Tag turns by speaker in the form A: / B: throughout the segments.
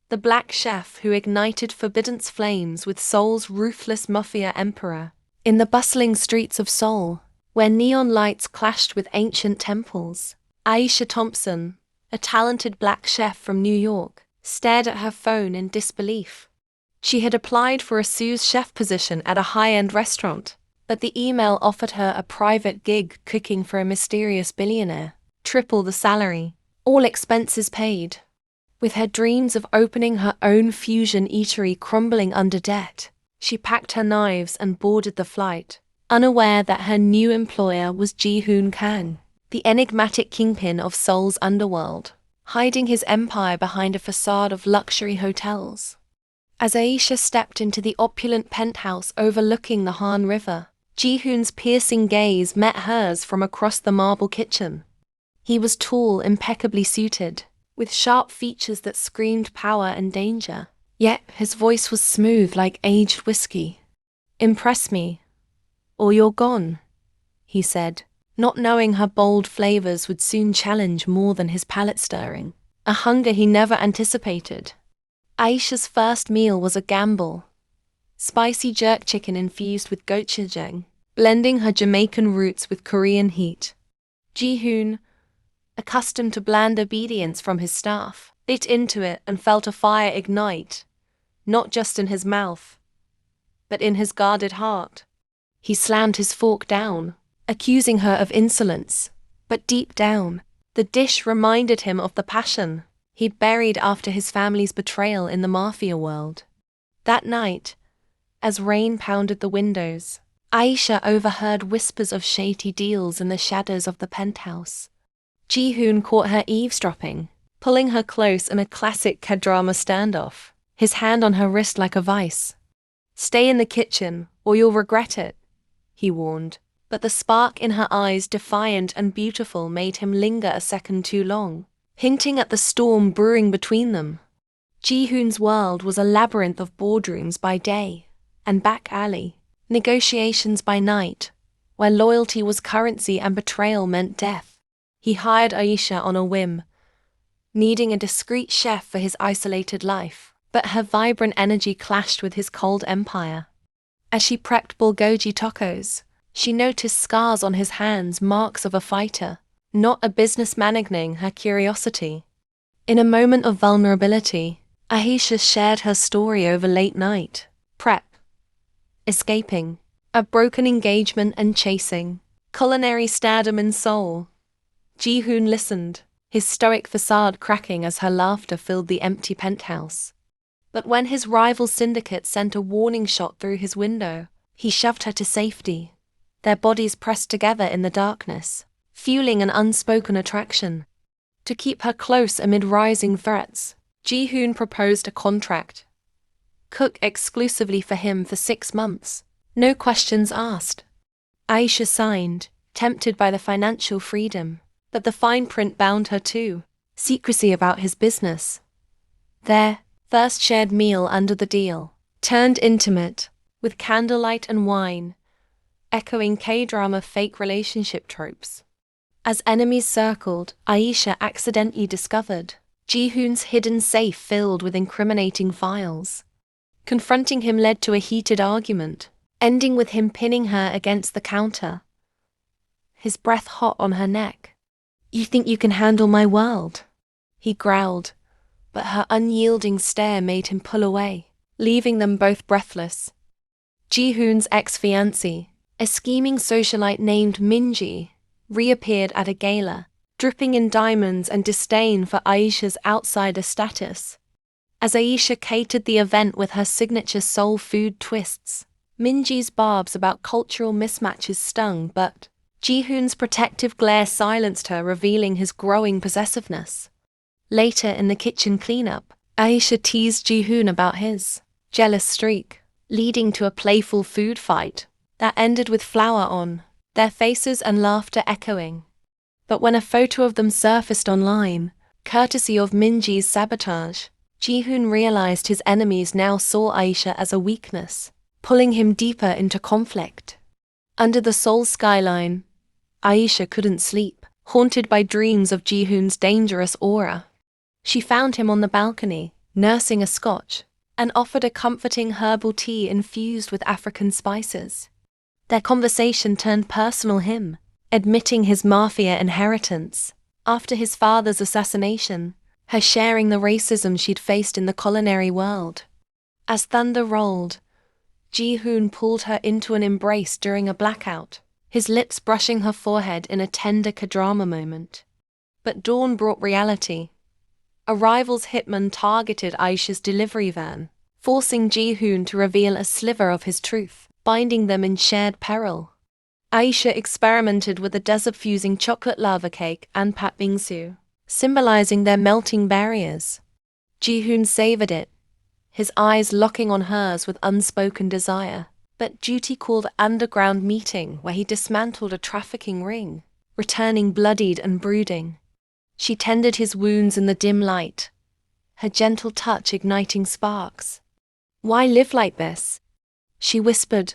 A: the black chef who ignited forbidden's flames with Seoul's ruthless mafia emperor. In the bustling streets of Seoul, where neon lights clashed with ancient temples, Aisha Thompson, a talented black chef from New York, stared at her phone in disbelief. She had applied for a sous chef position at a high-end restaurant, but the email offered her a private gig cooking for a mysterious billionaire, triple the salary, all expenses paid. With her dreams of opening her own fusion eatery crumbling under debt, she packed her knives and boarded the flight, unaware that her new employer was Ji-hoon Kang, the enigmatic kingpin of Seoul's underworld, hiding his empire behind a facade of luxury hotels. As Aisha stepped into the opulent penthouse overlooking the Han River, Ji-hoon's piercing gaze met hers from across the marble kitchen. He was tall, impeccably suited, with sharp features that screamed power and danger, yet his voice was smooth like aged whiskey. "Impress me, or you're gone," he said, not knowing her bold flavors would soon challenge more than his palate-stirring, a hunger he never anticipated. Aisha's first meal was a gamble. Spicy jerk chicken infused with gochujang, blending her Jamaican roots with Korean heat. Ji-hoon, accustomed to bland obedience from his staff, bit into it and felt a fire ignite, not just in his mouth, but in his guarded heart. He slammed his fork down, accusing her of insolence, but deep down, the dish reminded him of the passion he'd buried after his family's betrayal in the mafia world. That night, as rain pounded the windows, Aisha overheard whispers of shady deals in the shadows of the penthouse. Ji-hoon caught her eavesdropping, pulling her close in a classic K-drama standoff, his hand on her wrist like a vice. "Stay in the kitchen, or you'll regret it," he warned, but the spark in her eyes, defiant and beautiful, made him linger a second too long, hinting at the storm brewing between them. Ji-hoon's world was a labyrinth of boardrooms by day and back alley negotiations by night, where loyalty was currency and betrayal meant death. He hired Aisha on a whim, needing a discreet chef for his isolated life, but her vibrant energy clashed with his cold empire. As she prepped bulgogi tacos, she noticed scars on his hands, marks of a fighter, not a businessman, igniting her curiosity. In a moment of vulnerability, Aisha shared her story over late night prep, escaping, a broken engagement and chasing culinary stardom in Seoul. Ji-hoon listened, his stoic facade cracking as her laughter filled the empty penthouse. But when his rival syndicate sent a warning shot through his window, he shoved her to safety, their bodies pressed together in the darkness, fueling an unspoken attraction. To keep her close amid rising threats, Ji-hoon proposed a contract. Cook exclusively for him for 6 months, no questions asked. Aisha signed, tempted by the financial freedom, but the fine print bound her too: secrecy about his business. Their first shared meal under the deal turned intimate, with candlelight and wine, echoing K-drama fake relationship tropes. As enemies circled, Aisha accidentally discovered Ji-hoon's hidden safe filled with incriminating files. Confronting him led to a heated argument, ending with him pinning her against the counter, his breath hot on her neck. "You think you can handle my world?" he growled, but her unyielding stare made him pull away, leaving them both breathless. Ji-hoon's ex-fiancé, a scheming socialite named Minji, reappeared at a gala, dripping in diamonds and disdain for Aisha's outsider status. As Aisha catered the event with her signature soul food twists, Minji's barbs about cultural mismatches stung, but Ji-hoon's protective glare silenced her, revealing his growing possessiveness. Later in the kitchen cleanup, Aisha teased Ji-hoon about his jealous streak, leading to a playful food fight that ended with flour on their faces and laughter echoing. But when a photo of them surfaced online, courtesy of Minji's sabotage, Ji-hoon realized his enemies now saw Aisha as a weakness, pulling him deeper into conflict. Under the Seoul skyline, Aisha couldn't sleep, haunted by dreams of Ji-hoon's dangerous aura. She found him on the balcony, nursing a scotch, and offered a comforting herbal tea infused with African spices. Their conversation turned personal, him admitting his mafia inheritance after his father's assassination, her sharing the racism she'd faced in the culinary world. As thunder rolled, Ji-hoon pulled her into an embrace during a blackout, his lips brushing her forehead in a tender K-drama moment. But dawn brought reality. A rival's hitman targeted Aisha's delivery van, forcing Ji-hoon to reveal a sliver of his truth, binding them in shared peril. Aisha experimented with a desert-fusing chocolate lava cake and pat bingsu, symbolizing their melting barriers. Ji-hoon savored it, his eyes locking on hers with unspoken desire. But duty called underground meeting, where he dismantled a trafficking ring, returning bloodied and brooding. She tended his wounds in the dim light, her gentle touch igniting sparks. "Why live like this?" she whispered,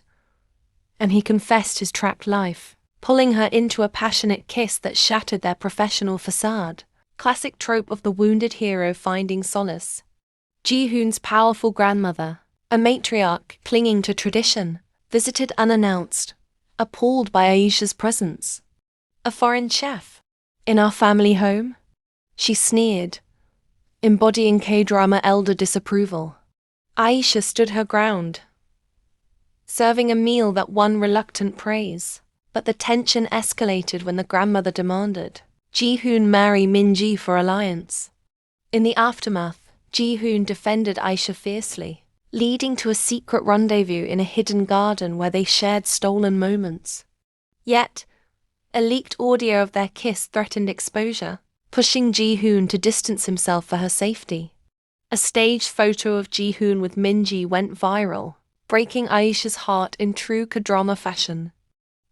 A: and he confessed his trapped life, pulling her into a passionate kiss that shattered their professional facade. Classic trope of the wounded hero finding solace. Ji-hoon's powerful grandmother, a matriarch clinging to tradition, visited unannounced, appalled by Aisha's presence. "A foreign chef? In our family home?" she sneered, embodying K-drama elder disapproval. Aisha stood her ground, serving a meal that won reluctant praise. But the tension escalated when the grandmother demanded Ji-hoon marry Min-ji for alliance. In the aftermath, Ji-hoon defended Aisha fiercely, leading to a secret rendezvous in a hidden garden where they shared stolen moments. Yet, a leaked audio of their kiss threatened exposure, pushing Ji-hoon to distance himself for her safety. A staged photo of Ji-hoon with Min-ji went viral, breaking Aisha's heart in true K-drama fashion.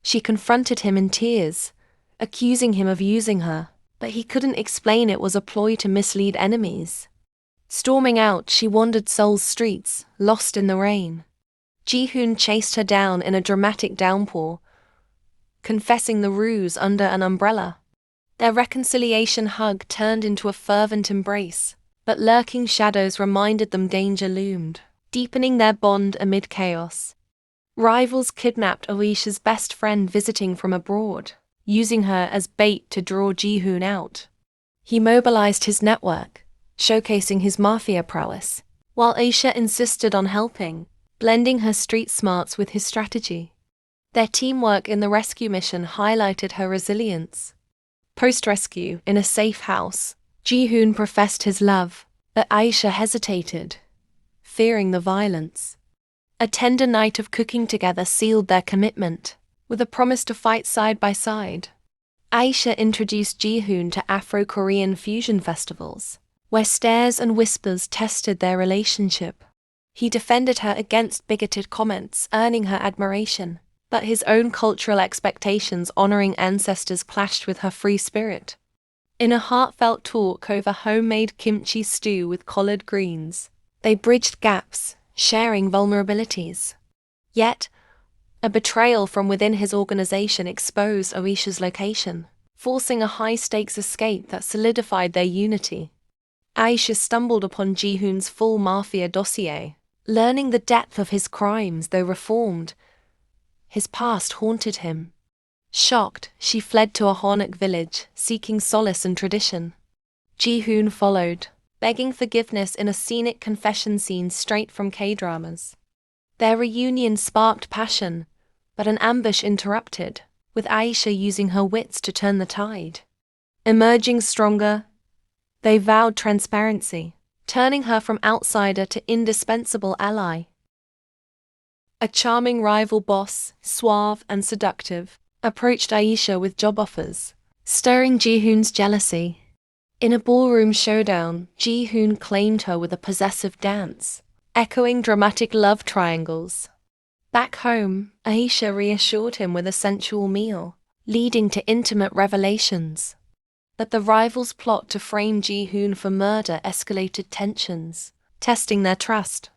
A: She confronted him in tears, accusing him of using her, but he couldn't explain it was a ploy to mislead enemies. Storming out, she wandered Seoul's streets, lost in the rain. Ji-hoon chased her down in a dramatic downpour, confessing the ruse under an umbrella. Their reconciliation hug turned into a fervent embrace, but lurking shadows reminded them danger loomed, deepening their bond amid chaos. Rivals kidnapped Aisha's best friend visiting from abroad, using her as bait to draw Ji-hoon out. He mobilized his network, showcasing his mafia prowess, while Aisha insisted on helping, blending her street smarts with his strategy. Their teamwork in the rescue mission highlighted her resilience. Post-rescue, in a safe house, Ji-hoon professed his love, but Aisha hesitated, fearing the violence. A tender night of cooking together sealed their commitment, with a promise to fight side by side. Aisha introduced Ji-hoon to Afro-Korean fusion festivals, where stares and whispers tested their relationship. He defended her against bigoted comments, earning her admiration, but his own cultural expectations honoring ancestors clashed with her free spirit. In a heartfelt talk over homemade kimchi stew with collard greens, they bridged gaps, sharing vulnerabilities. Yet, a betrayal from within his organization exposed Aisha's location, forcing a high-stakes escape that solidified their unity. Aisha stumbled upon Ji-hoon's full mafia dossier, learning the depth of his crimes. Though reformed, his past haunted him. Shocked, she fled to a Honak village, seeking solace in tradition. Ji-hoon followed, begging forgiveness in a scenic confession scene straight from K-dramas. Their reunion sparked passion, but an ambush interrupted, with Aisha using her wits to turn the tide. Emerging stronger, they vowed transparency, turning her from outsider to indispensable ally. A charming rival boss, suave and seductive, approached Aisha with job offers, stirring Ji-hoon's jealousy. In a ballroom showdown, Ji-hoon claimed her with a possessive dance, echoing dramatic love triangles. Back home, Aisha reassured him with a sensual meal, leading to intimate revelations. But the rivals' plot to frame Ji-hoon for murder escalated tensions, testing their trust.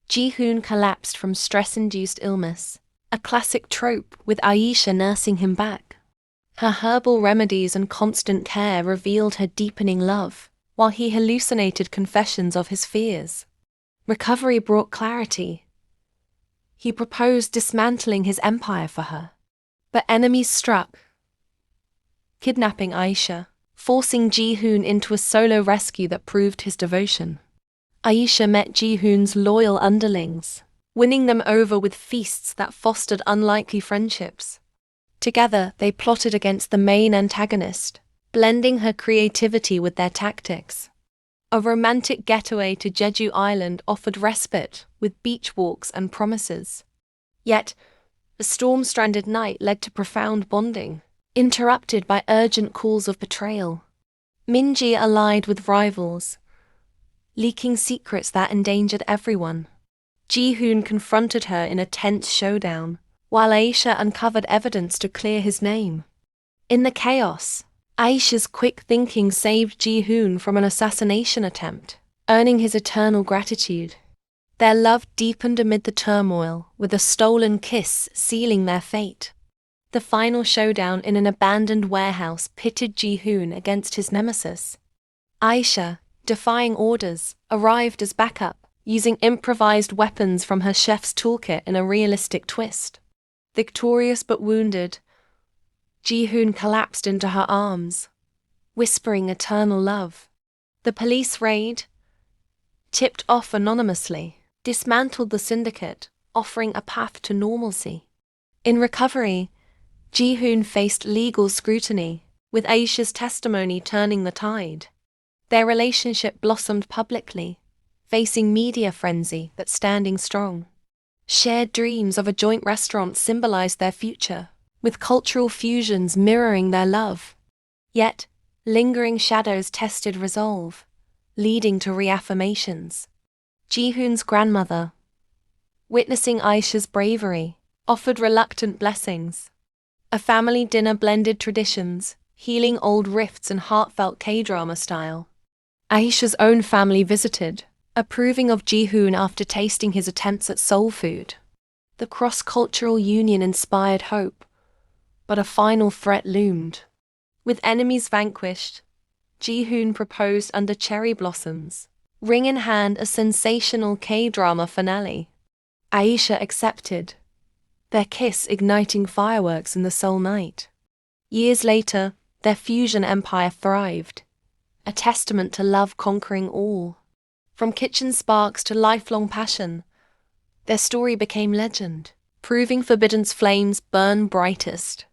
A: Ji-hoon collapsed from stress-induced illness, a classic trope with Aisha nursing him back. Her herbal remedies and constant care revealed her deepening love, while he hallucinated confessions of his fears. Recovery brought clarity. He proposed dismantling his empire for her. But enemies struck, kidnapping Aisha, forcing Ji-hoon into a solo rescue that proved his devotion. Aisha met Ji-hoon's loyal underlings, winning them over with feasts that fostered unlikely friendships. Together, they plotted against the main antagonist, blending her creativity with their tactics. A romantic getaway to Jeju Island offered respite, with beach walks and promises. Yet, a storm-stranded night led to profound bonding, interrupted by urgent calls of betrayal. Minji allied with rivals, leaking secrets that endangered everyone. Ji-hoon confronted her in a tense showdown, while Aisha uncovered evidence to clear his name. In the chaos, Aisha's quick thinking saved Ji-hoon from an assassination attempt, earning his eternal gratitude. Their love deepened amid the turmoil, with a stolen kiss sealing their fate. The final showdown in an abandoned warehouse pitted Ji-hoon against his nemesis. Aisha, defying orders, arrived as backup, using improvised weapons from her chef's toolkit in a realistic twist. Victorious but wounded, Ji-hoon collapsed into her arms, whispering eternal love. The police raid, tipped off anonymously, dismantled the syndicate, offering a path to normalcy. In recovery, Ji-hoon faced legal scrutiny, with Aisha's testimony turning the tide. Their relationship blossomed publicly, facing media frenzy but standing strong. Shared dreams of a joint restaurant symbolized their future, with cultural fusions mirroring their love. Yet, lingering shadows tested resolve, leading to reaffirmations. Ji-hoon's grandmother, witnessing Aisha's bravery, offered reluctant blessings. A family dinner blended traditions, healing old rifts in heartfelt K-drama style. Aisha's own family visited, approving of Ji-hoon after tasting his attempts at soul food. The cross-cultural union inspired hope, but a final threat loomed. With enemies vanquished, Ji-hoon proposed under cherry blossoms, ring in hand, a sensational K-drama finale. Aisha accepted, their kiss igniting fireworks in the Seoul night. Years later, their fusion empire thrived, a testament to love conquering all. From kitchen sparks to lifelong passion, their story became legend, proving Forbidden's flames burn brightest.